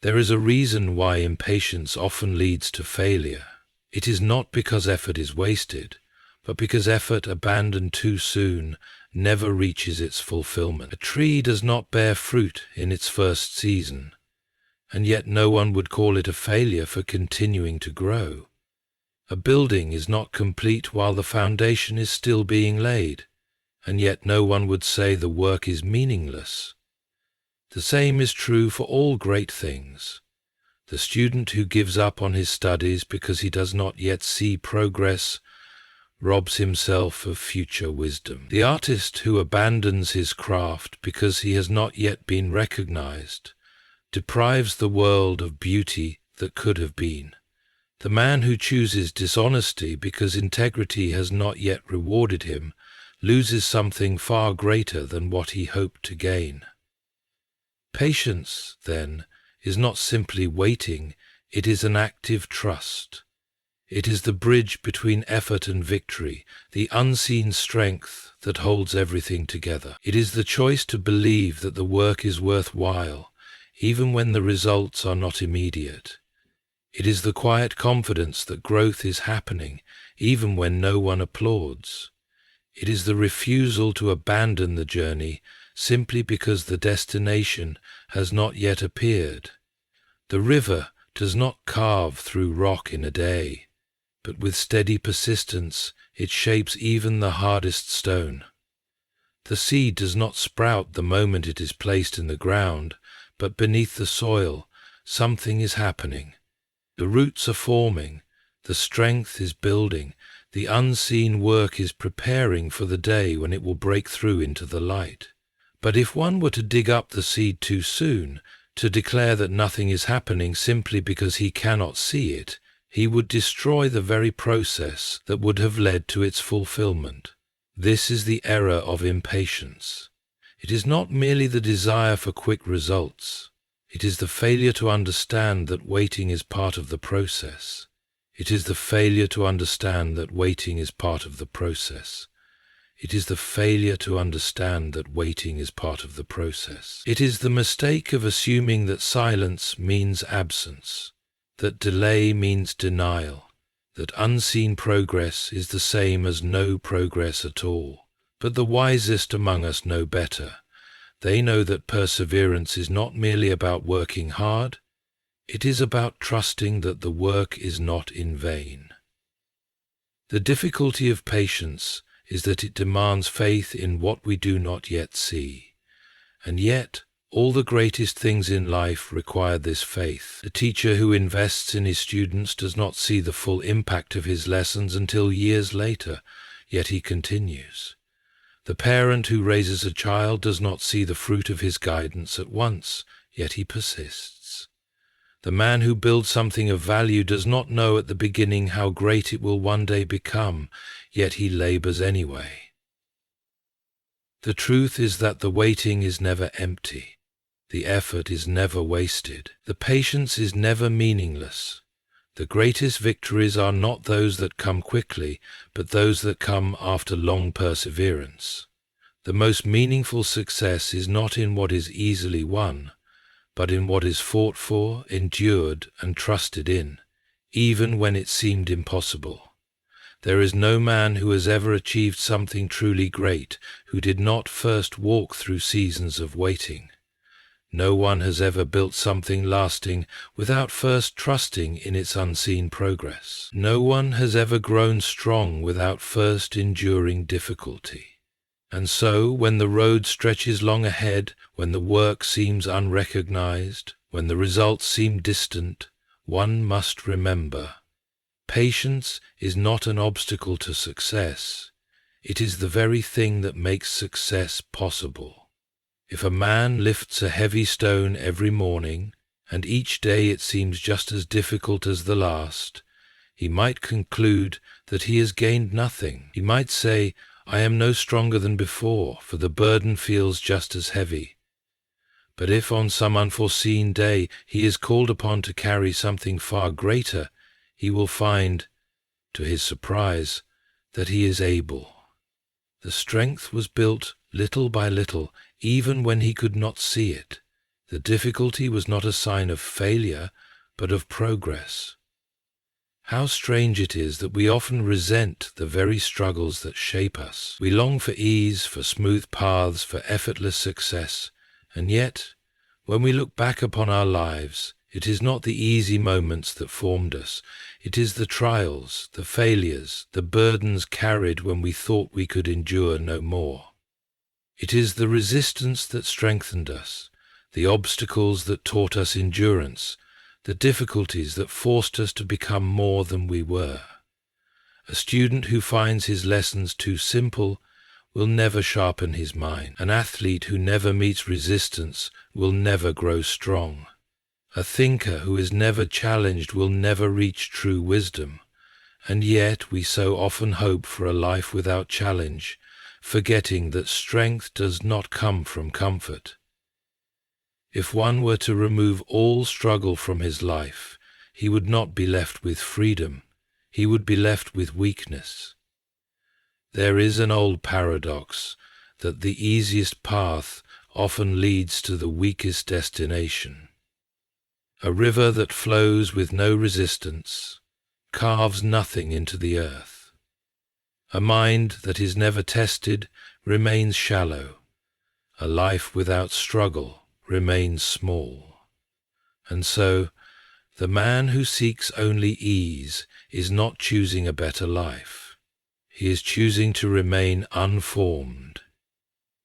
There is a reason why impatience often leads to failure. It is not because effort is wasted, but because effort abandoned too soon never reaches its fulfillment. A tree does not bear fruit in its first season, and yet no one would call it a failure for continuing to grow. A building is not complete while the foundation is still being laid, and yet no one would say the work is meaningless. The same is true for all great things. The student who gives up on his studies because he does not yet see progress robs himself of future wisdom. The artist who abandons his craft because he has not yet been recognized deprives the world of beauty that could have been. The man who chooses dishonesty because integrity has not yet rewarded him loses something far greater than what he hoped to gain. Patience, then, is not simply waiting, it is an active trust. It is the bridge between effort and victory, the unseen strength that holds everything together. It is the choice to believe that the work is worthwhile, even when the results are not immediate. It is the quiet confidence that growth is happening, even when no one applauds. It is the refusal to abandon the journey simply because the destination has not yet appeared. The river does not carve through rock in a day, but with steady persistence it shapes even the hardest stone. The seed does not sprout the moment it is placed in the ground, but beneath the soil something is happening. The roots are forming, the strength is building, the unseen work is preparing for the day when it will break through into the light. But if one were to dig up the seed too soon, to declare that nothing is happening simply because he cannot see it, he would destroy the very process that would have led to its fulfillment. This is the error of impatience. It is not merely the desire for quick results. It is the failure to understand that waiting is part of the process. It is the failure to understand that waiting is part of the process. It is the failure to understand that waiting is part of the process. It is the mistake of assuming that silence means absence, that delay means denial, that unseen progress is the same as no progress at all. But the wisest among us know better. They know that perseverance is not merely about working hard, it is about trusting that the work is not in vain. The difficulty of patience is that it demands faith in what we do not yet see. And yet, all the greatest things in life require this faith. The teacher who invests in his students does not see the full impact of his lessons until years later, yet he continues. The parent who raises a child does not see the fruit of his guidance at once, yet he persists. The man who builds something of value does not know at the beginning how great it will one day become, yet he labors anyway. The truth is that the waiting is never empty. The effort is never wasted. The patience is never meaningless. The greatest victories are not those that come quickly, but those that come after long perseverance. The most meaningful success is not in what is easily won, but in what is fought for, endured, and trusted in, even when it seemed impossible. There is no man who has ever achieved something truly great who did not first walk through seasons of waiting. No one has ever built something lasting without first trusting in its unseen progress. No one has ever grown strong without first enduring difficulty. And so, when the road stretches long ahead, when the work seems unrecognized, when the results seem distant, one must remember, patience is not an obstacle to success. It is the very thing that makes success possible. If a man lifts a heavy stone every morning, and each day it seems just as difficult as the last, he might conclude that he has gained nothing. He might say, I am no stronger than before, for the burden feels just as heavy. But if on some unforeseen day he is called upon to carry something far greater, he will find, to his surprise, that he is able. The strength was built little by little, even when he could not see it. The difficulty was not a sign of failure, but of progress. How strange it is that we often resent the very struggles that shape us. We long for ease, for smooth paths, for effortless success, and yet, when we look back upon our lives, it is not the easy moments that formed us. It is the trials, the failures, the burdens carried when we thought we could endure no more. It is the resistance that strengthened us, the obstacles that taught us endurance, the difficulties that forced us to become more than we were. A student who finds his lessons too simple will never sharpen his mind. An athlete who never meets resistance will never grow strong. A thinker who is never challenged will never reach true wisdom. And yet we so often hope for a life without challenge, forgetting that strength does not come from comfort. If one were to remove all struggle from his life, he would not be left with freedom, he would be left with weakness. There is an old paradox that the easiest path often leads to the weakest destination. A river that flows with no resistance carves nothing into the earth. A mind that is never tested remains shallow. A life without struggle remains small. And so, the man who seeks only ease is not choosing a better life. He is choosing to remain unformed.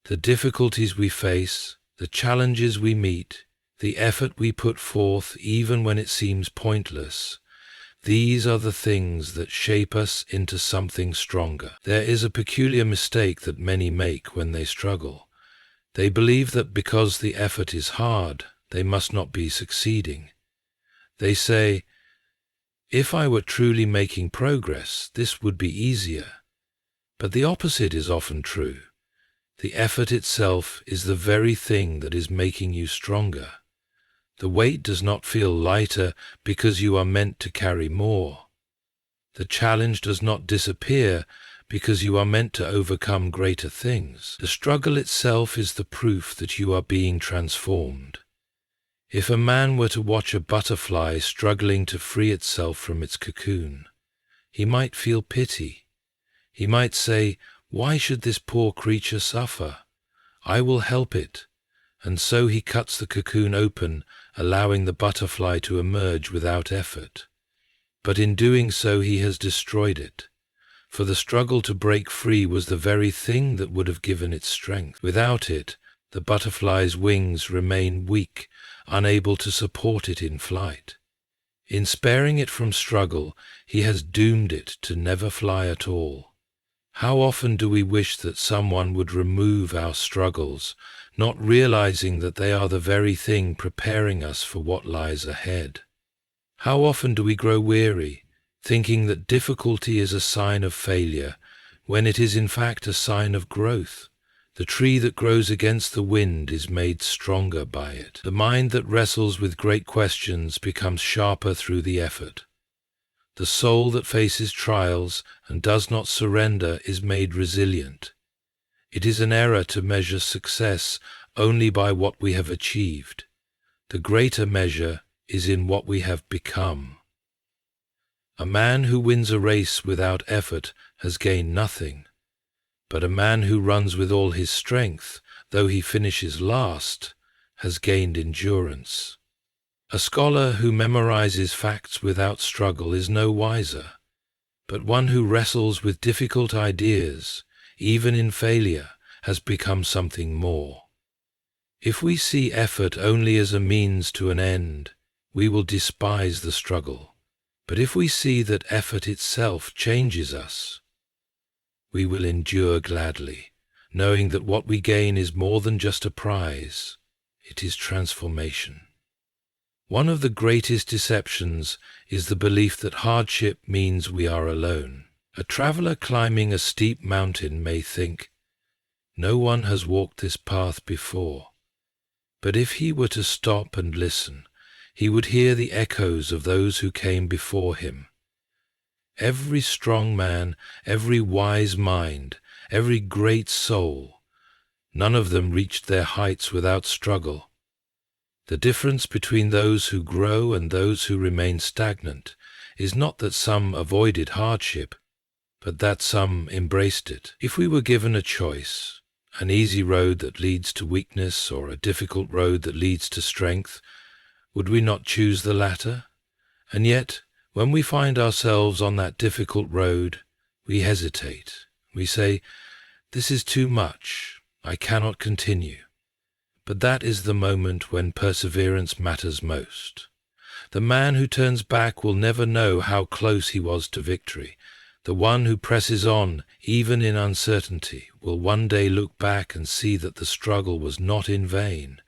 The difficulties we face, the challenges we meet, the effort we put forth even when it seems pointless, these are the things that shape us into something stronger. There is a peculiar mistake that many make when they struggle. They believe that because the effort is hard, they must not be succeeding. They say, "If I were truly making progress, this would be easier." But the opposite is often true. The effort itself is the very thing that is making you stronger. The weight does not feel lighter because you are meant to carry more. The challenge does not disappear because you are meant to overcome greater things. The struggle itself is the proof that you are being transformed. If a man were to watch a butterfly struggling to free itself from its cocoon, he might feel pity. He might say, "Why should this poor creature suffer? I will help it." And so he cuts the cocoon open, allowing the butterfly to emerge without effort. But in doing so he has destroyed it, for the struggle to break free was the very thing that would have given it strength. Without it, the butterfly's wings remain weak, unable to support it in flight. In sparing it from struggle, he has doomed it to never fly at all. How often do we wish that someone would remove our struggles, not realizing that they are the very thing preparing us for what lies ahead? How often do we grow weary, thinking that difficulty is a sign of failure, when it is in fact a sign of growth? The tree that grows against the wind is made stronger by it. The mind that wrestles with great questions becomes sharper through the effort. The soul that faces trials and does not surrender is made resilient. It is an error to measure success only by what we have achieved. The greater measure is in what we have become. A man who wins a race without effort has gained nothing, but a man who runs with all his strength, though he finishes last, has gained endurance. A scholar who memorizes facts without struggle is no wiser, but one who wrestles with difficult ideas, even in failure, has become something more. If we see effort only as a means to an end, we will despise the struggle. But if we see that effort itself changes us, we will endure gladly, knowing that what we gain is more than just a prize, it is transformation. One of the greatest deceptions is the belief that hardship means we are alone. A traveler climbing a steep mountain may think, "No one has walked this path before." But if he were to stop and listen, he would hear the echoes of those who came before him. Every strong man, every wise mind, every great soul, none of them reached their heights without struggle. The difference between those who grow and those who remain stagnant is not that some avoided hardship, but that some embraced it. If we were given a choice, an easy road that leads to weakness or a difficult road that leads to strength, would we not choose the latter? And yet, when we find ourselves on that difficult road, we hesitate. We say, "This is too much. I cannot continue." But that is the moment when perseverance matters most. The man who turns back will never know how close he was to victory. The one who presses on, even in uncertainty, will one day look back and see that the struggle was not in vain.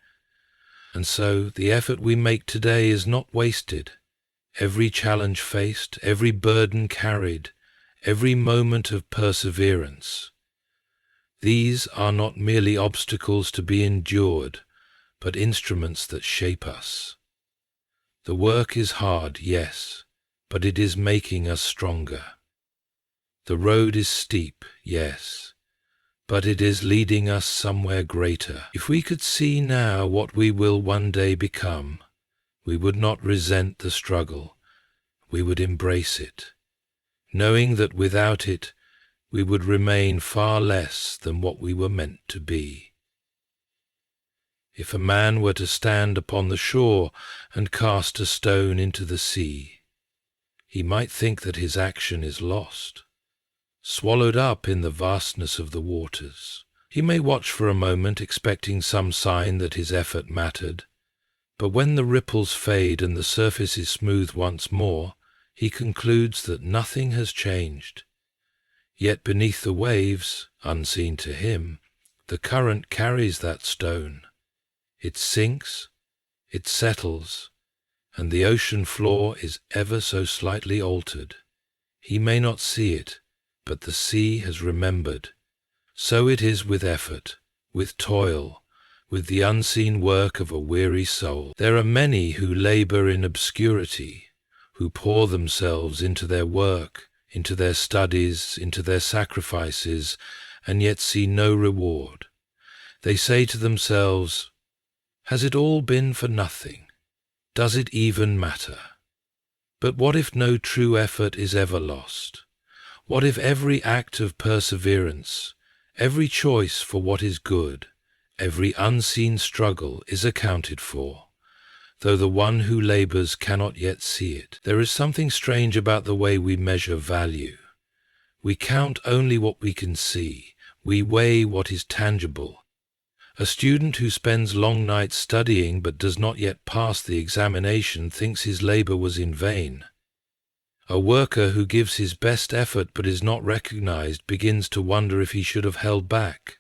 And so the effort we make today is not wasted. Every challenge faced, every burden carried, every moment of perseverance. These are not merely obstacles to be endured, but instruments that shape us. The work is hard, yes, but it is making us stronger. The road is steep, yes, but it is leading us somewhere greater. If we could see now what we will one day become, we would not resent the struggle, we would embrace it, knowing that without it we would remain far less than what we were meant to be. If a man were to stand upon the shore and cast a stone into the sea, he might think that his action is lost, swallowed up in the vastness of the waters. He may watch for a moment, expecting some sign that his effort mattered, but when the ripples fade and the surface is smooth once more, he concludes that nothing has changed. Yet beneath the waves, unseen to him, the current carries that stone. It sinks, it settles, and the ocean floor is ever so slightly altered. He may not see it, but the sea has remembered. So it is with effort, with toil, with the unseen work of a weary soul. There are many who labor in obscurity, who pour themselves into their work, into their studies, into their sacrifices, and yet see no reward. They say to themselves, "Has it all been for nothing? Does it even matter?" But what if no true effort is ever lost? What if every act of perseverance, every choice for what is good, every unseen struggle is accounted for, though the one who labors cannot yet see it? There is something strange about the way we measure value. We count only what we can see. We weigh what is tangible. A student who spends long nights studying but does not yet pass the examination thinks his labor was in vain. A worker who gives his best effort but is not recognized begins to wonder if he should have held back.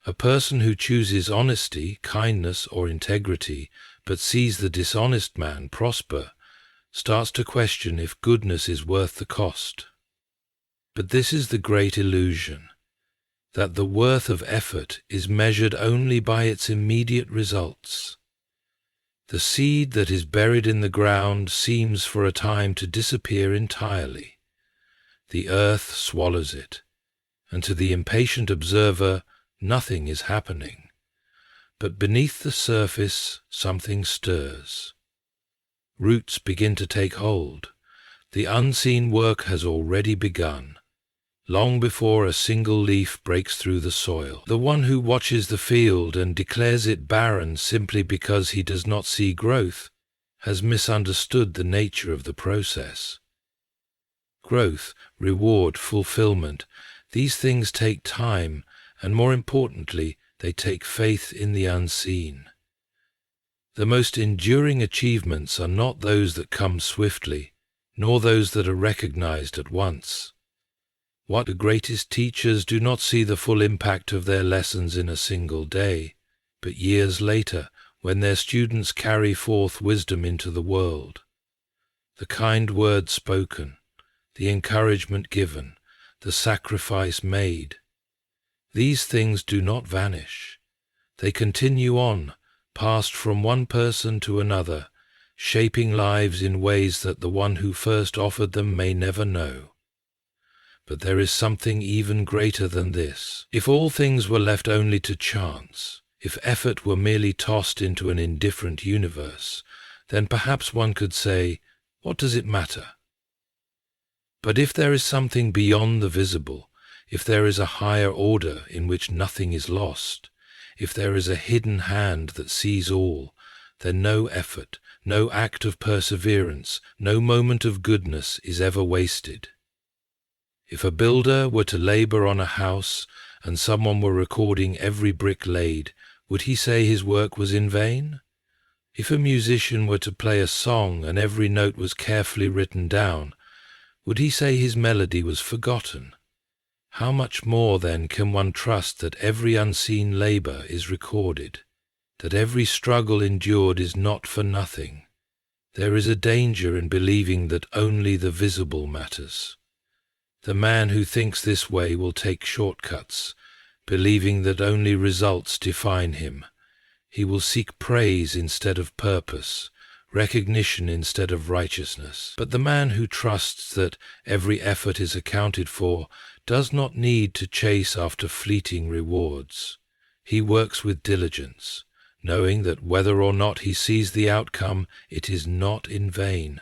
A person who chooses honesty, kindness, or integrity but sees the dishonest man prosper starts to question if goodness is worth the cost. But this is the great illusion, that the worth of effort is measured only by its immediate results. The seed that is buried in the ground seems for a time to disappear entirely. The earth swallows it, and to the impatient observer nothing is happening. But beneath the surface something stirs. Roots begin to take hold. The unseen work has already begun, long before a single leaf breaks through the soil. The one who watches the field and declares it barren simply because he does not see growth has misunderstood the nature of the process. Growth, reward, fulfillment, these things take time, and more importantly, they take faith in the unseen. The most enduring achievements are not those that come swiftly, nor those that are recognized at once. What the greatest teachers do not see the full impact of their lessons in a single day, but years later, when their students carry forth wisdom into the world. The kind word spoken, the encouragement given, the sacrifice made. These things do not vanish. They continue on, passed from one person to another, shaping lives in ways that the one who first offered them may never know. But there is something even greater than this. If all things were left only to chance, if effort were merely tossed into an indifferent universe, then perhaps one could say, what does it matter? But if there is something beyond the visible, if there is a higher order in which nothing is lost, if there is a hidden hand that sees all, then no effort, no act of perseverance, no moment of goodness is ever wasted. If a builder were to labor on a house and someone were recording every brick laid, would he say his work was in vain? If a musician were to play a song and every note was carefully written down, would he say his melody was forgotten? How much more then can one trust that every unseen labor is recorded, that every struggle endured is not for nothing? There is a danger in believing that only the visible matters. The man who thinks this way will take shortcuts, believing that only results define him. He will seek praise instead of purpose, recognition instead of righteousness. But the man who trusts that every effort is accounted for does not need to chase after fleeting rewards. He works with diligence, knowing that whether or not he sees the outcome, it is not in vain.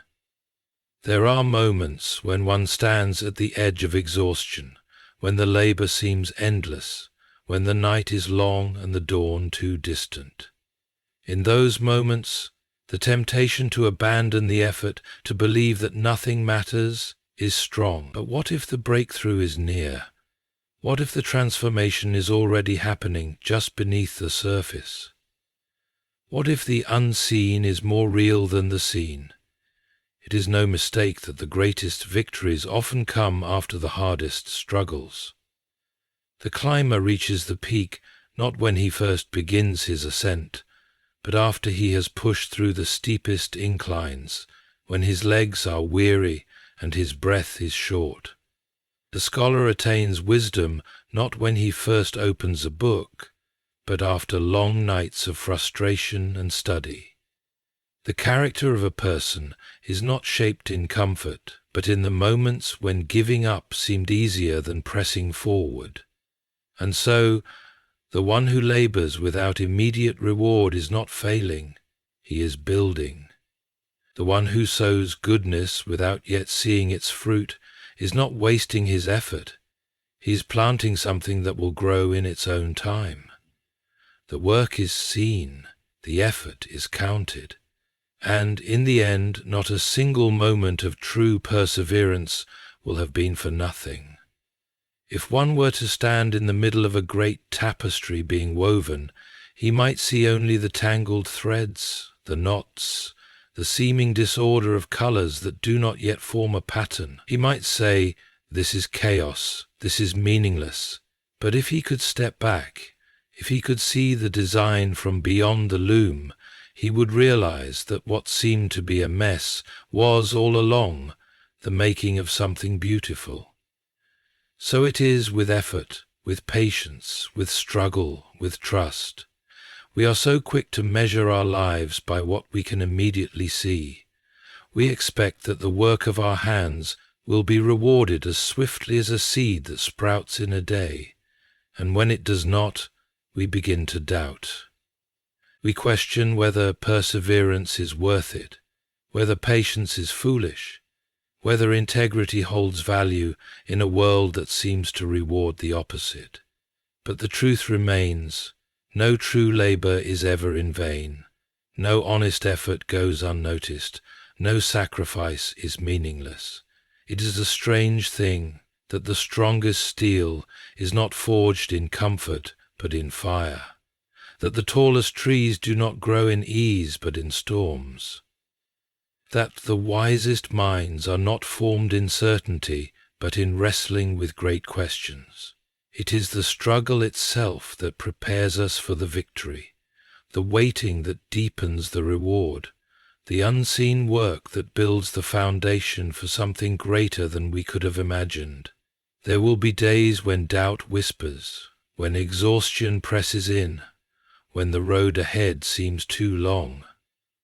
There are moments when one stands at the edge of exhaustion, when the labor seems endless, when the night is long and the dawn too distant. In those moments, the temptation to abandon the effort, to believe that nothing matters, is strong. But what if the breakthrough is near? What if the transformation is already happening just beneath the surface? What if the unseen is more real than the seen? It is no mistake that the greatest victories often come after the hardest struggles. The climber reaches the peak not when he first begins his ascent, but after he has pushed through the steepest inclines, when his legs are weary and his breath is short. The scholar attains wisdom not when he first opens a book, but after long nights of frustration and study. The character of a person is not shaped in comfort, but in the moments when giving up seemed easier than pressing forward. And so, the one who labors without immediate reward is not failing, he is building. The one who sows goodness without yet seeing its fruit is not wasting his effort, he is planting something that will grow in its own time. The work is seen, the effort is counted, and in the end not a single moment of true perseverance will have been for nothing. If one were to stand in the middle of a great tapestry being woven, he might see only the tangled threads, the knots, the seeming disorder of colors that do not yet form a pattern. He might say, "This is chaos, this is meaningless." But if he could step back, if he could see the design from beyond the loom, he would realize that what seemed to be a mess was, all along, the making of something beautiful. So it is with effort, with patience, with struggle, with trust. We are so quick to measure our lives by what we can immediately see. We expect that the work of our hands will be rewarded as swiftly as a seed that sprouts in a day, and when it does not, we begin to doubt. We question whether perseverance is worth it, whether patience is foolish, whether integrity holds value in a world that seems to reward the opposite. But the truth remains, no true labor is ever in vain, no honest effort goes unnoticed, no sacrifice is meaningless. It is a strange thing that the strongest steel is not forged in comfort but in fire, that the tallest trees do not grow in ease but in storms, that the wisest minds are not formed in certainty, but in wrestling with great questions. It is the struggle itself that prepares us for the victory, the waiting that deepens the reward, the unseen work that builds the foundation for something greater than we could have imagined. There will be days when doubt whispers, when exhaustion presses in, when the road ahead seems too long,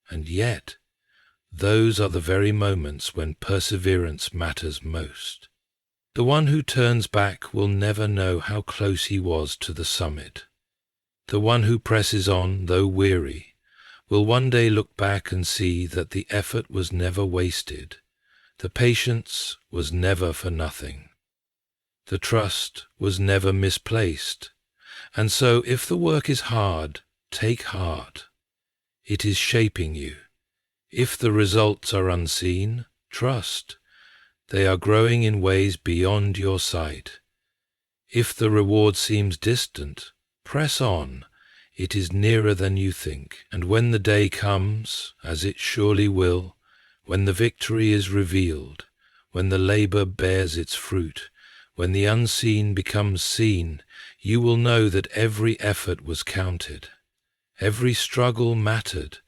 and yet, those are the very moments when perseverance matters most. The one who turns back will never know how close he was to the summit. The one who presses on, though weary, will one day look back and see that the effort was never wasted, the patience was never for nothing, the trust was never misplaced. And so, if the work is hard, take heart. It is shaping you. If the results are unseen, trust. They are growing in ways beyond your sight. If the reward seems distant, press on. It is nearer than you think. And when the day comes, as it surely will, when the victory is revealed, when the labor bears its fruit, when the unseen becomes seen, you will know that every effort was counted, every struggle mattered,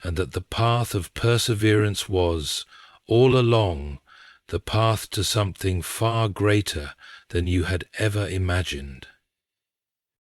and that the path of perseverance was, all along, the path to something far greater than you had ever imagined.